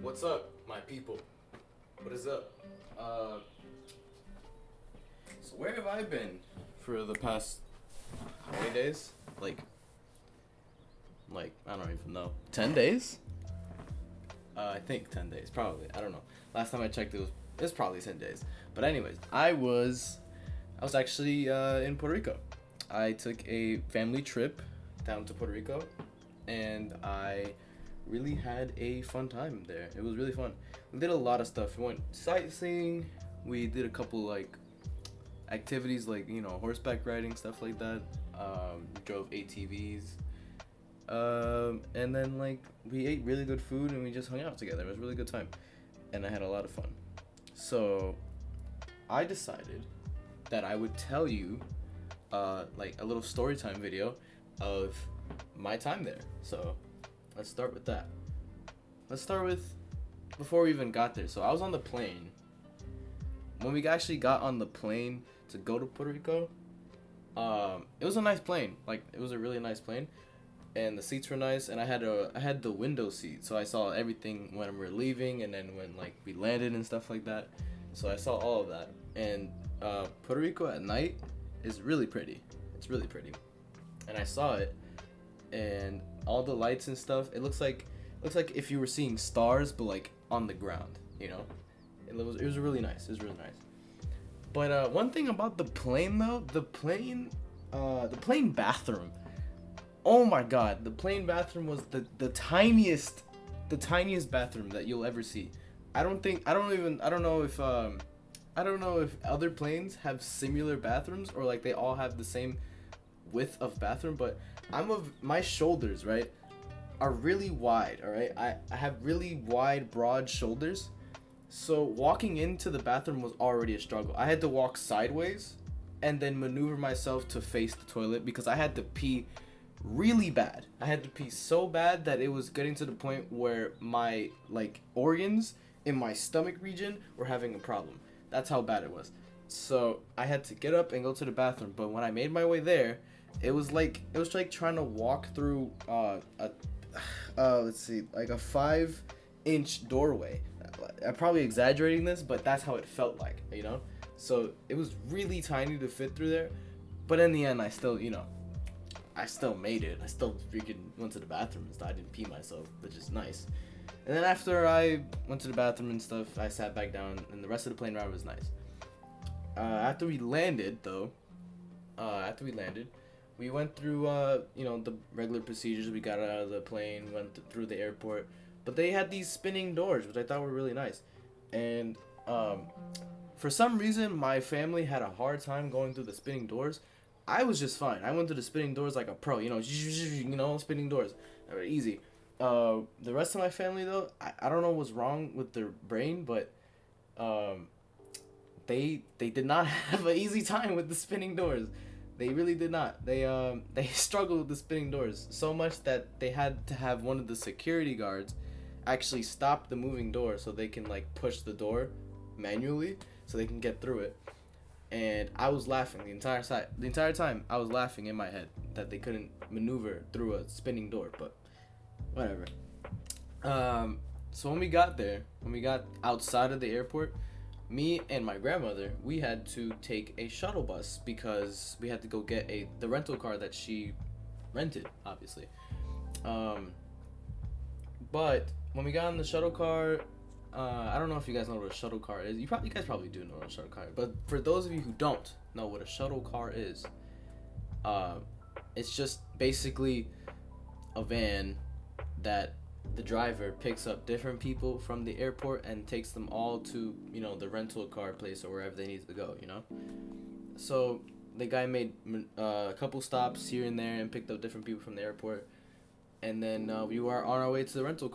What's up, my people? What is up? So where have I been for the past how many days? Like I don't even know. 10 days? I think 10 days, probably. I don't know. Last time I checked, it was probably 10 days. But anyways, I was actually in Puerto Rico. I took a family trip down to Puerto Rico, and I really had a fun time there. It was really fun. We did a lot of stuff. We went sightseeing. We did a couple activities like horseback riding, stuff like that. Drove ATVs. And then we ate really good food and we just hung out together. It was a really good time, and I had a lot of fun. So I decided that I would tell you a little story time video of my time there. So let's start with that. Let's start with before we even got there. So I was on the plane. When we actually got on the plane to go to Puerto Rico, it was a nice plane. It was a really nice plane, and the seats were nice. And I had the window seat, so I saw everything when we were leaving, and then when we landed and stuff like that. So I saw all of that. And Puerto Rico at night is really pretty. It's really pretty, and I saw it, and all the lights and stuff. It looks like if you were seeing stars, but on the ground. It was really nice. It was really nice. But one thing about the plane though, the plane bathroom. Oh my God, the plane bathroom was the tiniest bathroom that you'll ever see. I don't know if other planes have similar bathrooms or they all have the same width of bathroom, but my shoulders, right, are really wide, all right? I have really wide, broad shoulders. So walking into the bathroom was already a struggle. I had to walk sideways and then maneuver myself to face the toilet because I had to pee really bad. I had to pee so bad that it was getting to the point where my organs in my stomach region were having a problem. That's how bad it was. So I had to get up and go to the bathroom. But when I made my way there, it was like trying to walk through a 5-inch doorway. I'm probably exaggerating this, but that's how it felt like, So it was really tiny to fit through there. But in the end, I still made it. I still freaking went to the bathroom and stuff. I didn't pee myself, which is nice. And then after I went to the bathroom and stuff, I sat back down, and the rest of the plane ride was nice. After we landed, we went through, the regular procedures. We got out of the plane, went through the airport. But they had these spinning doors, which I thought were really nice. And for some reason, my family had a hard time going through the spinning doors. I was just fine. I went through the spinning doors like a pro, spinning doors. They were easy. The rest of my family, though, I don't know what's wrong with their brain, but they did not have an easy time with the spinning doors. They really did not. They struggled with the spinning doors so much that they had to have one of the security guards actually stop the moving door so they can push the door manually so they can get through it. And I was laughing the entire time. I was laughing in my head that they couldn't maneuver through a spinning door, but whatever. So when we got outside of the airport, me and my grandmother, we had to take a shuttle bus because we had to go get the rental car that she rented, obviously. But when we got in the shuttle car, I don't know if you guys know what a shuttle car is. You guys probably do know what a shuttle car is. But for those of you who don't know what a shuttle car is, it's just basically a van that the driver picks up different people from the airport and takes them all to, the rental car place or wherever they need to go, So the guy made a couple stops here and there and picked up different people from the airport. And then we were on our way to the rental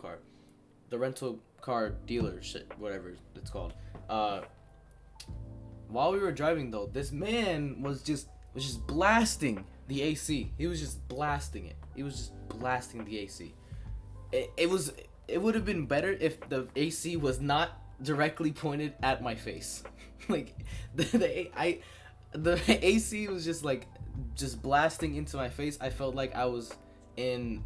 car dealer shit, whatever it's called. While we were driving though, this man was just blasting the AC. He was just blasting it. He was just blasting the AC. It would have been better if the AC was not directly pointed at my face. The AC was just blasting into my face. I felt like I was in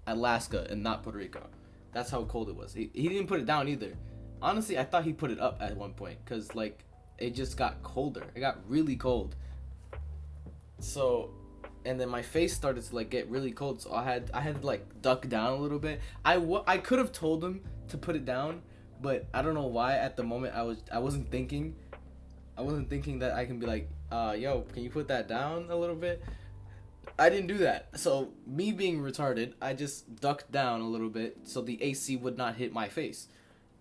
Alaska and not Puerto Rico. That's how cold it was. He didn't put it down either. Honestly, I thought he put it up at one point because like it just got colder. It got really cold. So, and then my face started to like get really cold. So I had to like duck down a little bit. I could have told him to put it down, but I don't know why at the moment I wasn't thinking. I wasn't thinking that I can be like, yo, can you put that down a little bit? I didn't do that. So me being retarded, I just ducked down a little bit so the AC would not hit my face.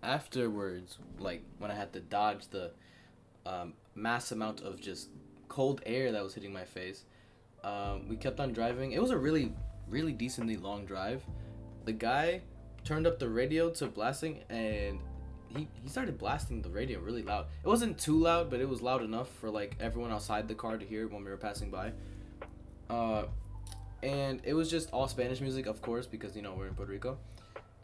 Afterwards, like when I had to dodge the mass amount of just cold air that was hitting my face, we kept on driving. It was a really, really decently long drive. The guy turned up the radio to blasting, and he started blasting the radio really loud. It wasn't too loud, but it was loud enough for like everyone outside the car to hear when we were passing by. And it was just all Spanish music, of course, because, you know, we're in Puerto Rico.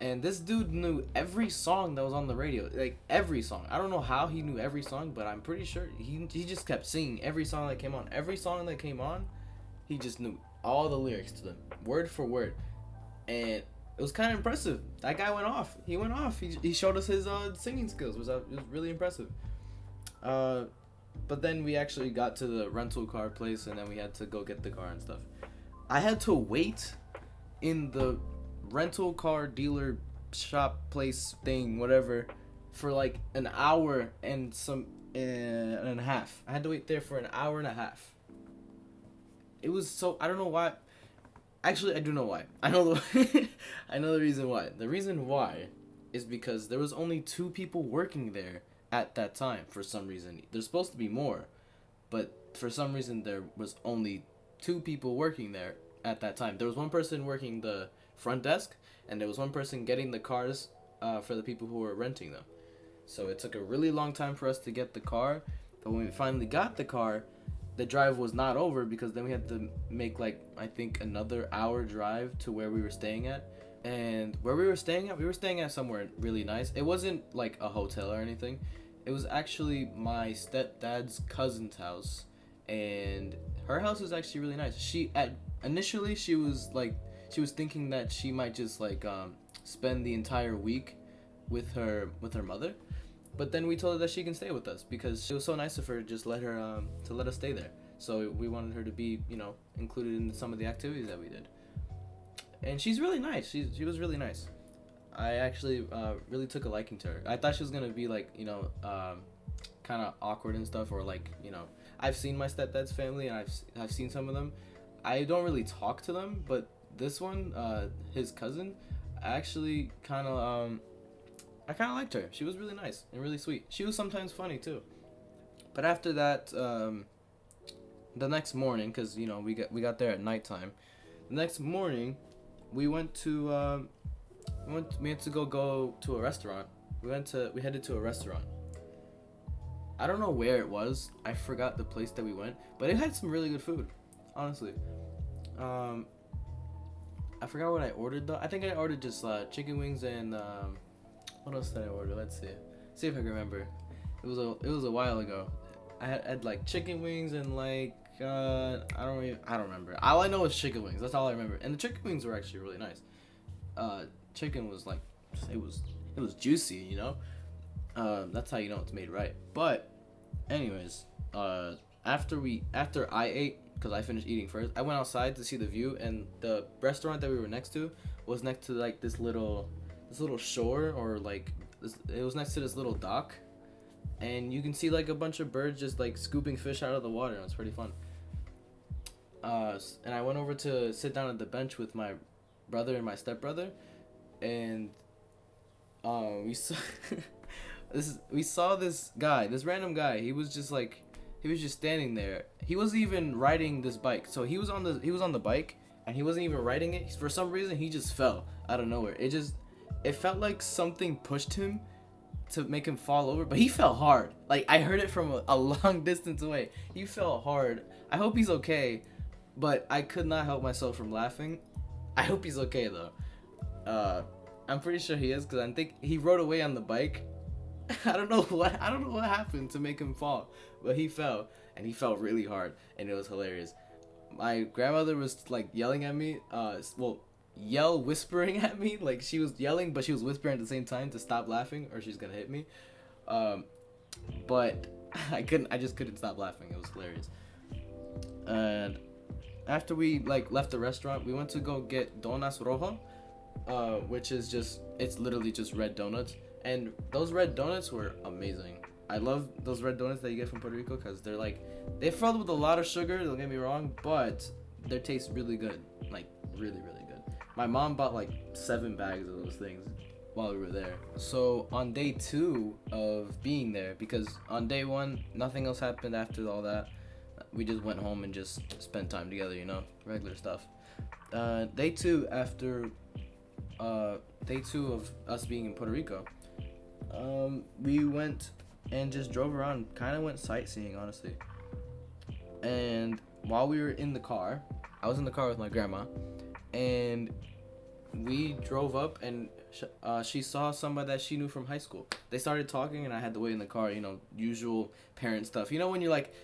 And this dude knew every song that was on the radio, like every song. I don't know how he knew every song, but I'm pretty sure he just kept singing every song that came on. Every song that came on, he just knew all the lyrics to them, word for word. And it was kind of impressive. That guy went off. He went off. He showed us his singing skills. It was really impressive. But then we actually got to the rental car place, and then we had to go get the car and stuff. I had to wait in the rental car dealer shop place thing, whatever, for like an hour and a half. I had to wait there for an hour and a half. It was so, I don't know why. Actually, I do know why. I know the reason why. The reason why is because there was only 2 people working there at that time for some reason. There's supposed to be more, but for some reason there was only 2 people working there at that time. There was one person working the front desk, and there was one person getting the cars for the people who were renting them. So it took a really long time for us to get the car, but when we finally got the car, the drive was not over because then we had to make like I think another hour drive to where we were staying at. And where we were staying at somewhere really nice. It wasn't like a hotel or anything. It was actually my stepdad's cousin's house, and her house is actually really nice. Initially she was thinking that she might just like spend the entire week with her mother, but then we told her that she can stay with us because it was so nice of her to just let us stay there. So we wanted her to be, you know, included in some of the activities that we did. And she's really nice. She was really nice. I actually really took a liking to her. I thought she was gonna be like, you know, kind of awkward and stuff, or like, you know, I've seen my stepdad's family and I've seen some of them. I don't really talk to them, but this one, his cousin, actually kind of I kind of liked her. She was really nice and really sweet. She was sometimes funny too. But after that, the next morning, because you know we got there at nighttime. The next morning, we went to we had to go to a restaurant. We headed to a restaurant. I don't know where it was. I forgot the place that we went, but it had some really good food, honestly. I forgot what I ordered though. I think I ordered just chicken wings and what else did I order? Let's see if I can remember. It was a while ago. I had like chicken wings and like I don't remember. All I know is chicken wings. That's all I remember. And the chicken wings were actually really nice. Chicken was like it was juicy, you know. That's how you know it's made right. But anyways, after I ate, because I finished eating first, I went outside to see the view, and the restaurant that we were next to was next to like this little shore, or like it was next to this little dock, and you can see like a bunch of birds just like scooping fish out of the water. It was pretty fun. And I went over to sit down at the bench with my brother and my stepbrother, and we saw we saw this random guy. He was just standing there. He wasn't even riding this bike. So he was on the bike, and he wasn't even riding it. For some reason, he just fell out of nowhere. It felt like something pushed him to make him fall over, but he fell hard. Like, I heard it from a long distance away. He fell hard. I hope he's okay, but I could not help myself from laughing. I hope he's okay though. I'm pretty sure he is, because I think he rode away on the bike. I don't know what happened to make him fall, but he fell, and he fell really hard, and it was hilarious. My grandmother was like yelling at me. Well, yell whispering at me. Like, she was yelling, but she was whispering at the same time to stop laughing or she's gonna hit me. But I just couldn't stop laughing. It was hilarious. And after we like left the restaurant, we went to go get donas rojo, which is just, it's literally just red donuts. And those red donuts were amazing. I love those red donuts that you get from Puerto Rico because they're filled with a lot of sugar, don't get me wrong, but they taste really good. Like, really, really good. My mom bought like 7 bags of those things while we were there. So on day 2 of being there, because on day 1, nothing else happened after all that. We just went home and just spent time together, you know, regular stuff. Day 2 after day 2 of us being in Puerto Rico, we went and just drove around, kind of went sightseeing, honestly. And while we were in the car, I was in the car with my grandma, and we drove up, and she saw somebody that she knew from high school. They started talking, and I had to wait in the car, you know, usual parent stuff. You know when you're like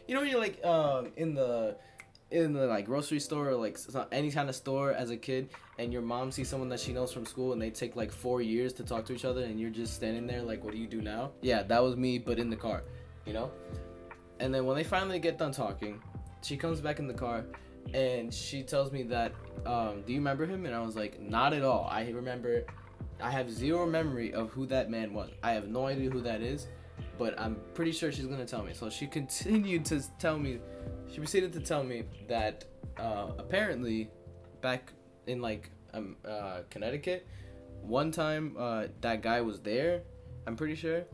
in the like grocery store or like any kind of store as a kid, and your mom sees someone that she knows from school, and they take like 4 years to talk to each other, and you're just standing there like, what do you do now? Yeah, that was me, but in the car, you know. And then when they finally get done talking, she comes back in the car, and she tells me that, do you remember him? And I was like, not at all. I have zero memory of who that man was. I have no idea who that is, but I'm pretty sure she's gonna tell me. So she proceeded to tell me that apparently back in like Connecticut, one time that guy was there, I'm pretty sure,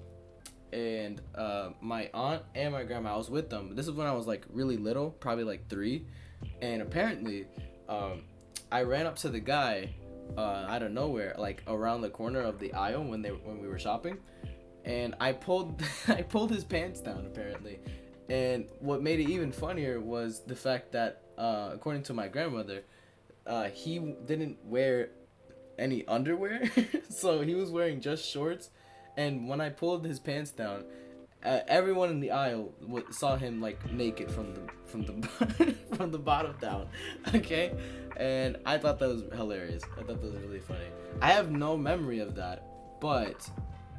and my aunt and my grandma, I was with them. This is when I was like really little, probably like 3, and apparently I ran up to the guy out of nowhere, like around the corner of the aisle when we were shopping, and I pulled his pants down apparently. And what made it even funnier was the fact that according to my grandmother, he didn't wear any underwear, so he was wearing just shorts. And when I pulled his pants down, everyone in the aisle saw him like naked from the from the bottom down. Okay, and I thought that was hilarious. I thought that was really funny. I have no memory of that, but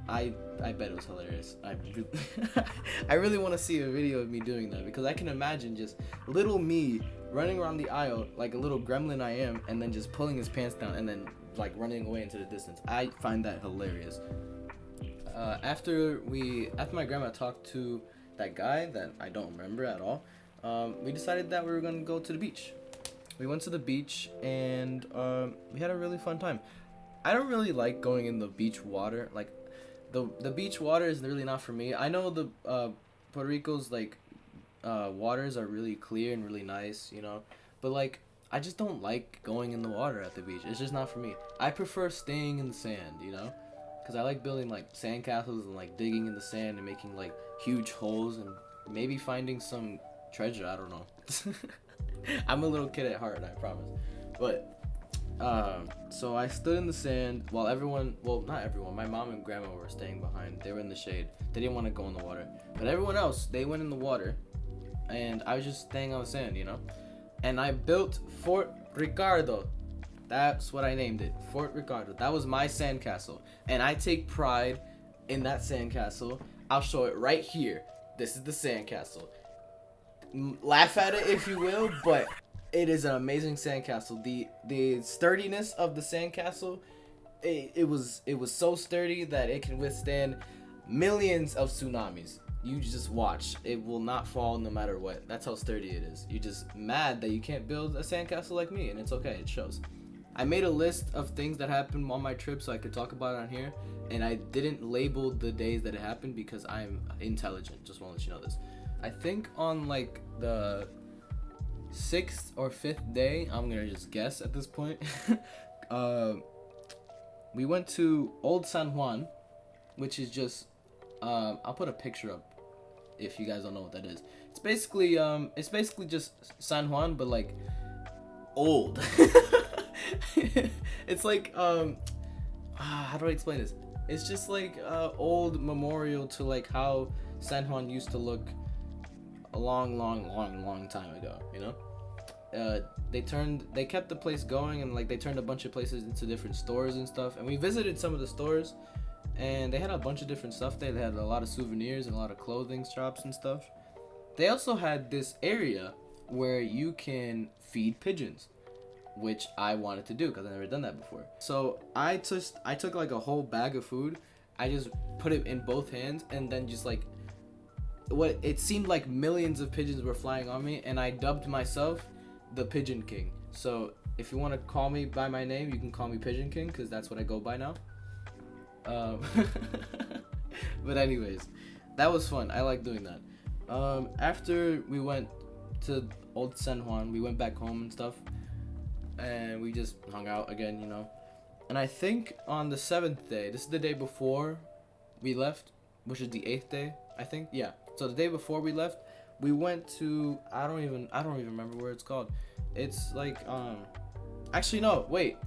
I bet it was hilarious. I really want to see a video of me doing that, because I can imagine just little me running around the aisle like a little gremlin I am, and then just pulling his pants down and then like running away into the distance. I find that hilarious. After my grandma talked to that guy that I don't remember at all, we decided that we were gonna go to the beach. We went to the beach, and we had a really fun time. I don't really like going in the beach water. Like, the beach water is really not for me. I know the Puerto Rico's like waters are really clear and really nice, you know, but like I just don't like going in the water at the beach. It's just not for me. I prefer staying in the sand, you know, because I like building like sandcastles and like digging in the sand and making like huge holes and maybe finding some treasure. I don't know. I'm a little kid at heart, I promise. But so I stood in the sand while not everyone, my mom and grandma were staying behind. They were in the shade. They didn't want to go in the water. But everyone else, they went in the water, and I was just staying on the sand, you know? And I built Fort Ricardo. That's what I named it, Fort Ricardo. That was my sandcastle, and I take pride in that sandcastle. I'll show it right here. This is the sandcastle. Laugh at it if you will, but it is an amazing sandcastle. The sturdiness of the sandcastle, it was so sturdy that it can withstand millions of tsunamis. You just watch. It will not fall no matter what. That's how sturdy it is. You're just mad that you can't build a sandcastle like me, and it's okay. It shows. I made a list of things that happened on my trip so I could talk about it on here, and I didn't label the days that it happened because I'm intelligent. Just want to let you know this. I think on like the 6th or 5th day, I'm gonna just guess at this point, we went to Old San Juan, which is just I'll put a picture up if you guys don't know what that is. It's basically just San Juan, but like old. It's like how do I explain this? It's just like old memorial to like how San Juan used to look a long time ago, you know? they kept the place going, and like they turned a bunch of places into different stores and stuff. And we visited some of the stores, and they had a bunch of different stuff there. They had a lot of souvenirs and a lot of clothing shops and stuff. They also had this area where you can feed pigeons, which I wanted to do because I've never done that before. So I took like a whole bag of food. I just put it in both hands, and then just like what it seemed like millions of pigeons were flying on me, and I dubbed myself the Pigeon King. So if you want to call me by my name, you can call me Pigeon King because that's what I go by now. But anyways, that was fun. I like doing that. After we went to Old San Juan, we went back home and stuff, and we just hung out again, you know. And I think on the 7th day, this is the day before we left, which is the 8th day, I think. Yeah. So the day before we left, we went to I don't even remember where it's called. It's like actually no, wait.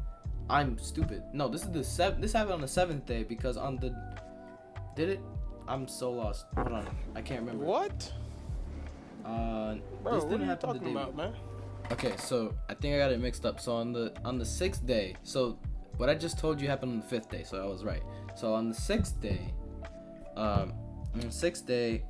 I'm stupid. No, this happened on the 7th day because on the did it? I'm so lost. Hold on. I can't remember. What? Bro, what are you talking about, man? Okay, so I think I got it mixed up. So on the 6th day, so what I just told you happened on the 5th day, so I was right. So on the 6th day,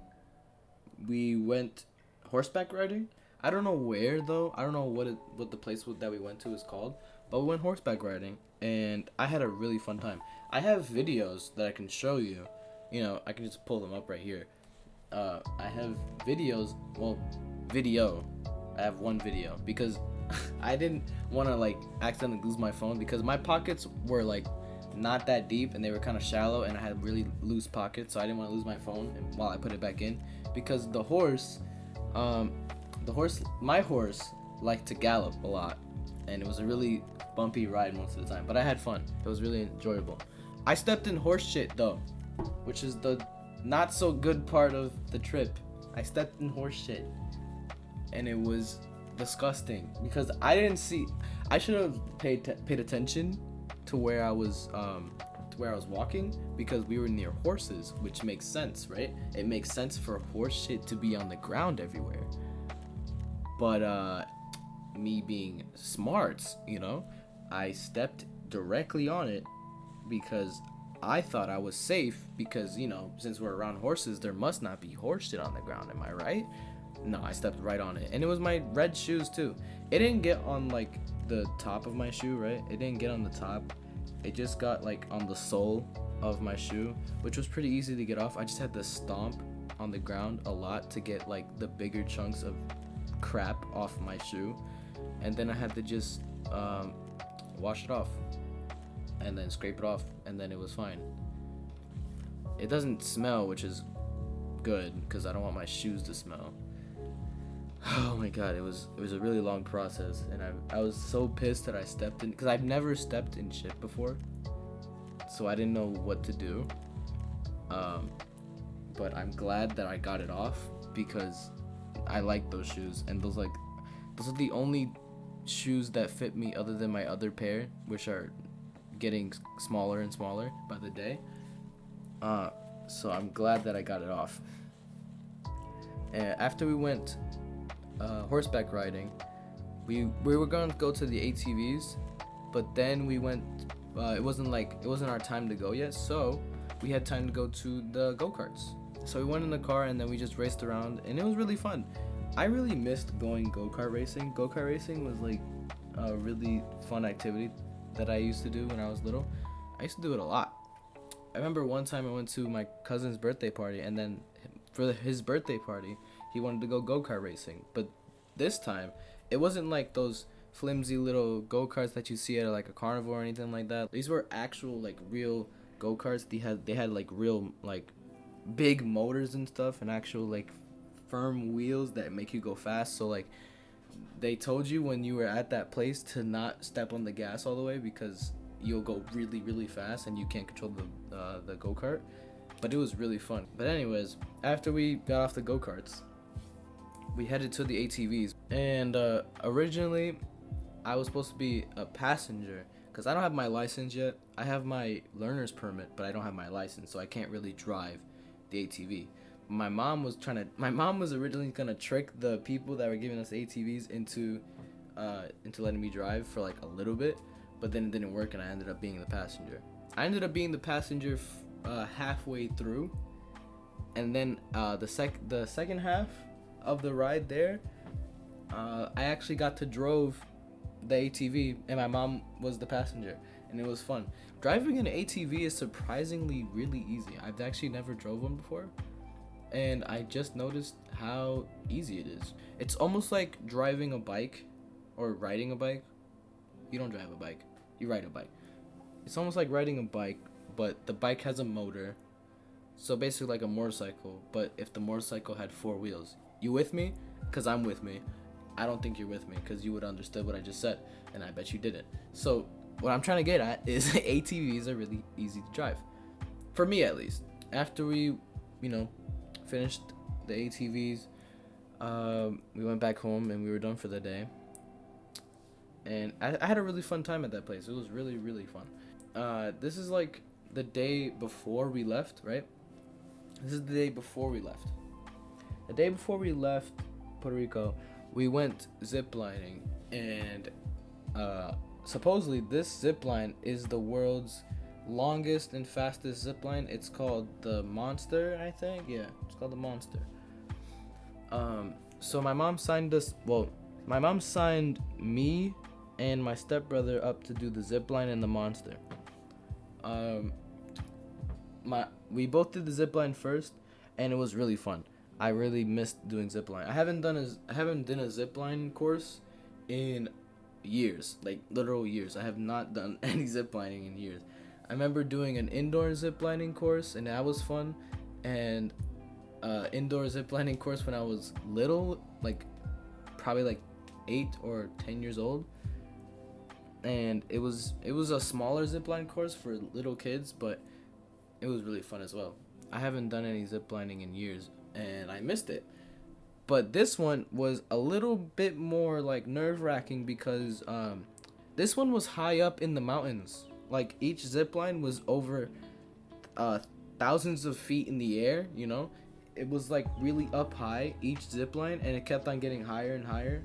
we went horseback riding. I don't know where though. I don't know what the place that we went to is called, but we went horseback riding, and I had a really fun time. I have videos that I can show you. You know, I can just pull them up right here. I have videos. Well, video. I have one video because I didn't want to like accidentally lose my phone because my pockets were like not that deep and they were kind of shallow, and I had really loose pockets, so I didn't want to lose my phone while I put it back in because my horse liked to gallop a lot, and it was a really bumpy ride most of the time, but I had fun. It was really enjoyable. I stepped in horse shit though, which is the not so good part of the trip. I stepped in horse shit, and it was disgusting because I should have paid attention to where I was walking because we were near horses, which makes sense, right? It makes sense for horse shit to be on the ground everywhere. But me being smart, you know, I stepped directly on it because I thought I was safe because, you know, since we're around horses, there must not be horse shit on the ground, am I right? No, I stepped right on it, and it was my red shoes too. It didn't get on like the top of my shoe, right? It didn't get on the top. It just got like on the sole of my shoe, which was pretty easy to get off. I just had to stomp on the ground a lot to get like the bigger chunks of crap off my shoe, and then I had to just wash it off and then scrape it off, and then it was fine. It doesn't smell, which is good because I don't want my shoes to smell. Oh my god, it was a really long process, and I was so pissed that I stepped in because I've never stepped in shit before, so I didn't know what to do. But I'm glad that I got it off because I like those shoes, and those are the only shoes that fit me other than my other pair, which are getting smaller and smaller by the day. So I'm glad that I got it off. And after we went horseback riding, we were going to go to the ATVs, but then we went it wasn't our time to go yet, so we had time to go to the go-karts. So we went in the car, and then we just raced around, and it was really fun. I really missed going go-kart racing. Go-kart racing was like a really fun activity that I used to do when I was little. I used to do it a lot. I remember one time I went to my cousin's birthday party, and then for his birthday party, he wanted to go go-kart racing. But this time, it wasn't like those flimsy little go-karts that you see at like a carnival or anything like that. These were actual like real go-karts. They had like real like big motors and stuff, and actual like firm wheels that make you go fast. So like they told you when you were at that place to not step on the gas all the way because you'll go really really fast and you can't control the go-kart. But it was really fun. But anyways, after we got off the go-karts, we headed to the ATVs, and originally I was supposed to be a passenger because I don't have my license yet. I have my learner's permit, but I don't have my license, so I can't really drive the ATV. My mom was originally gonna trick the people that were giving us ATVs into into letting me drive for like a little bit, but then it didn't work, and I ended up being the passenger. Halfway through, and then the second half of the ride there, I actually got to drove the ATV, and my mom was the passenger, and it was fun. Driving an ATV is surprisingly really easy. I've actually never drove one before, and I just noticed how easy it is. It's almost like driving a bike or riding a bike. You don't drive a bike, you ride a bike. It's almost like riding a bike, but the bike has a motor. So basically like a motorcycle, but if the motorcycle had 4 wheels. You with me? Because I'm with me. I don't think you're with me because you would have understood what I just said, and I bet you didn't. So what I'm trying to get at is ATVs are really easy to drive. For me, at least. After we, finished the ATVs, we went back home and we were done for the day. And I had a really fun time at that place. It was really, really fun. This is like the day before we left, right? This is the day before we left. The day before we left Puerto Rico, we went ziplining, and supposedly this zipline is the world's longest and fastest zipline. It's called the Monster, I think. Yeah, it's called the Monster. So my mom signed me and my stepbrother up to do the zipline and the Monster. We both did the zipline first, and it was really fun. I really missed doing zipline. I haven't done a zipline course in years, like literal years. I have not done any ziplining in years. I remember doing an indoor ziplining course, and that was fun. And indoor ziplining course when I was little, like probably like 8 or 10 years old. And it was a smaller zipline course for little kids, but it was really fun as well. I haven't done any ziplining in years, and I missed it. But this one was a little bit more like nerve-wracking because this one was high up in the mountains. Like each zipline was over thousands of feet in the air, It was like really up high, each zipline, and it kept on getting higher and higher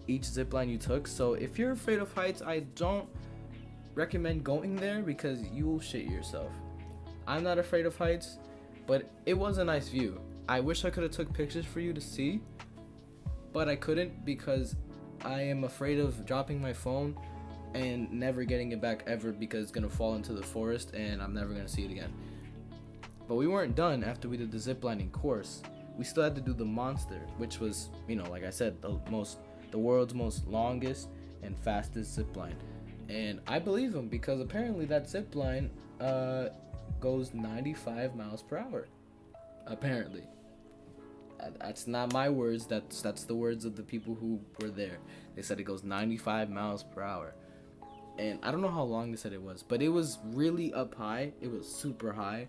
each zipline you took. So if you're afraid of heights, I don't recommend going there because you will shit yourself. I'm not afraid of heights, but it was a nice view. I wish I could have took pictures for you to see, but I couldn't because I am afraid of dropping my phone and never getting it back ever because it's going to fall into the forest and I'm never going to see it again. But we weren't done after we did the ziplining course. We still had to do the Monster, which was, like I said, the world's most longest and fastest zipline. And I believe him because apparently that zipline goes 95 miles per hour. Apparently. That's not my words. That's the words of the people who were there. They said it goes 95 miles per hour. And I don't know how long they said it was, but it was really up high. It was super high.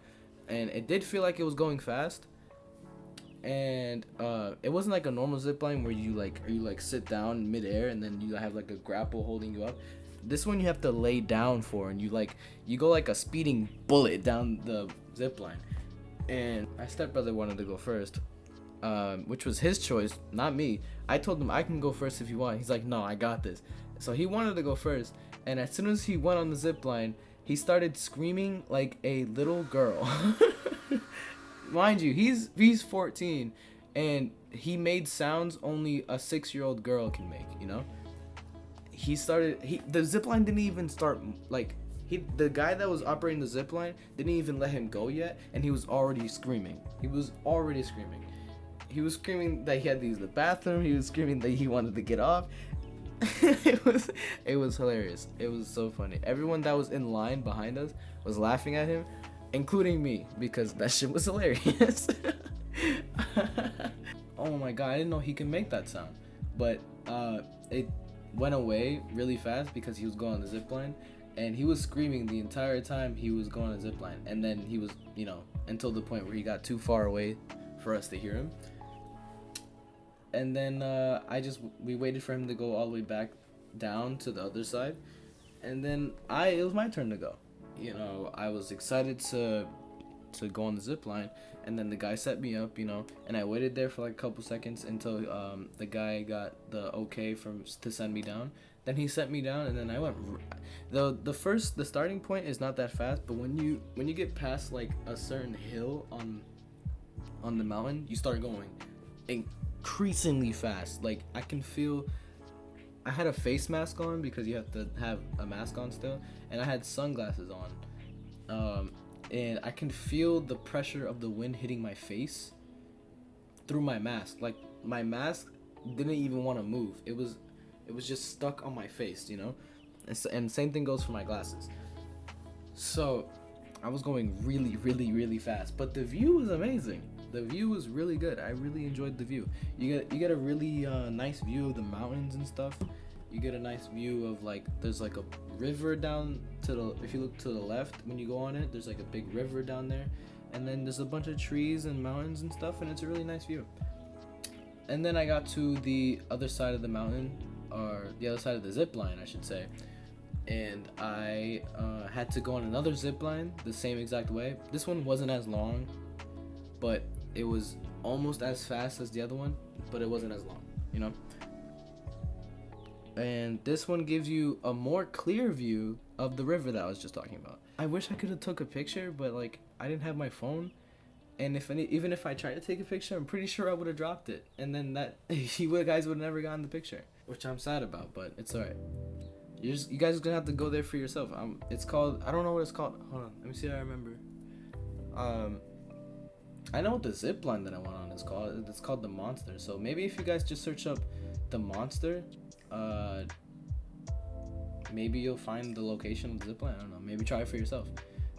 And it did feel like it was going fast. And it wasn't like a normal zipline where you sit down midair and then you have like a grapple holding you up. This one you have to lay down for, and you go like a speeding bullet down the zipline. And my stepbrother wanted to go first, which was his choice, not me. I told him I can go first if you want. He's like, no, I got this. So he wanted to go first, and as soon as he went on the zipline, he started screaming like a little girl. Mind you, he's 14, and he made sounds only a 6-year-old girl can make, The zipline didn't even start, the guy that was operating the zipline didn't even let him go yet, and he was already screaming. He was screaming that he had to use the bathroom. He was screaming that he wanted to get off. It was hilarious. It was so funny. Everyone that was in line behind us was laughing at him, including me, because that shit was hilarious. Oh my god, I didn't know he can make that sound. But it went away really fast because he was going on the zipline, and he was screaming the entire time he was going on the zipline. And then he was, until the point where he got too far away for us to hear him. And then we waited for him to go all the way back down to the other side. And then it was my turn to go. I was excited to to go on the zip line, and then the guy set me up, and I waited there for like a couple seconds until the guy got the okay to send me down. Then he sent me down, and then I went. The starting point is not that fast, but when you get past like a certain hill on the mountain, you start going increasingly fast. Like I can feel. I had a face mask on because you have to have a mask on still, and I had sunglasses on, and I can feel the pressure of the wind hitting my face through my mask. Like my mask didn't even want to move. It was just stuck on my face, and same thing goes for my glasses. So I was going really, really, really fast, but the view was amazing. The view was really good. I really enjoyed the view. You get a really nice view of the mountains and stuff. You get a nice view of like there's like a river down if you look to the left when you go on it, there's like a big river down there, and then there's a bunch of trees and mountains and stuff, and it's a really nice view. And then I got to the other side of the mountain, or the other side of the zip line, I should say, and I had to go on another zip line the same exact way. This one wasn't as long, but it was almost as fast as the other one, but it wasn't as long, And this one gives you a more clear view of the river that I was just talking about. I wish I could have took a picture, but like I didn't have my phone, and even if I tried to take a picture, I'm pretty sure I would have dropped it, and then you guys would have never gotten the picture, which I'm sad about, but it's alright. You guys are gonna have to go there for yourself. It's called, I don't know what it's called. Hold on, let me see if I remember. I know what the zip line that I went on is called. It's called the Monster. So maybe if you guys just search up the Monster, maybe you'll find the location of the zip line. I don't know. Maybe try it for yourself.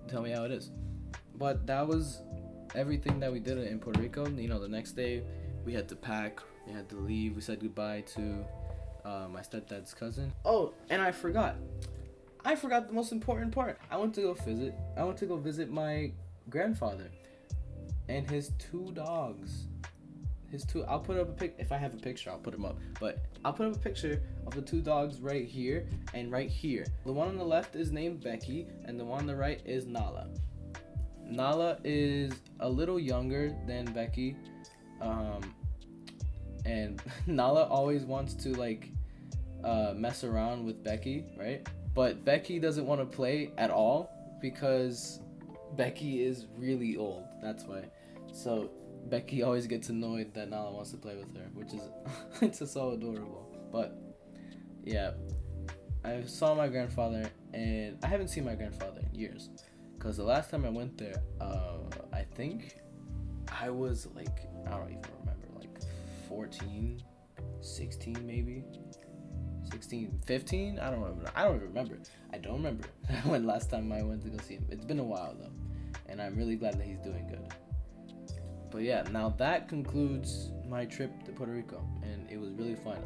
Tell me how it is. But that was everything that we did in Puerto Rico. The next day we had to pack. We had to leave. We said goodbye to my stepdad's cousin. Oh, and I forgot the most important part. I went to go visit my grandfather and his two dogs. I'll put up a pic. If I have a picture, I'll put them up. But I'll put up a picture of the two dogs right here and right here. The one on the left is named Becky, and the one on the right is Nala. Nala is a little younger than Becky, and Nala always wants to mess around with Becky, right? But Becky doesn't want to play at all because Becky is really old. That's why. So Becky always gets annoyed that Nala wants to play with her, which is it's just so adorable. But yeah, I saw my grandfather, and I haven't seen my grandfather in years, because the last time I went there, I think I was I don't even remember, 14, 16 maybe, 16, 15. I don't remember. I don't remember when last time I went to go see him. It's been a while though, and I'm really glad that he's doing good. But yeah, now that concludes my trip to Puerto Rico, and it was really fun.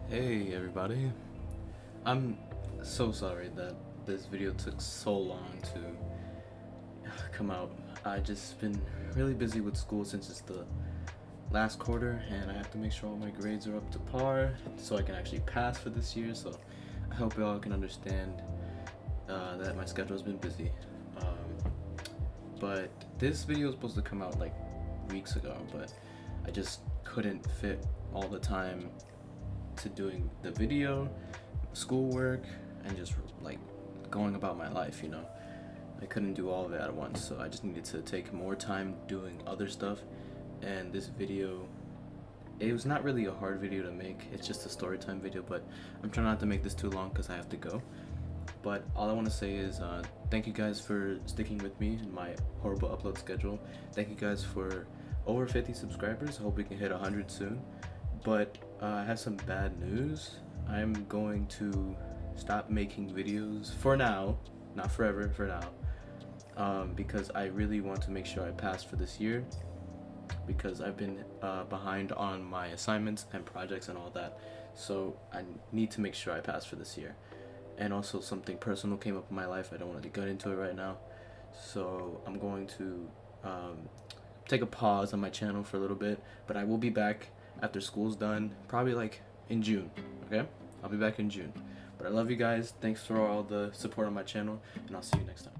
Hey everybody, I'm so sorry that this video took so long to come out. I just been really busy with school since it's the last quarter, and I have to make sure all my grades are up to par so I can actually pass for this year. So I hope y'all can understand that my schedule has been busy. But this video was supposed to come out weeks ago, but I just couldn't fit all the time to doing the video, schoolwork, and just going about my life. I couldn't do all of it at once, so I just needed to take more time doing other stuff. And this video, it was not really a hard video to make. It's just a story time video, but I'm trying not to make this too long because I have to go. But all I want to say is thank you guys for sticking with me in my horrible upload schedule. Thank you guys for over 50 subscribers. I hope we can hit 100 soon. But I have some bad news. I'm going to stop making videos for now, not forever, for now, because I really want to make sure I pass for this year, because I've been behind on my assignments and projects and all that. So I need to make sure I pass for this year. And also something personal came up in my life. I don't want to get into it right now. So I'm going to take a pause on my channel for a little bit, but I will be back after school's done, probably in June, okay? I'll be back in June. But I love you guys. Thanks for all the support on my channel, and I'll see you next time.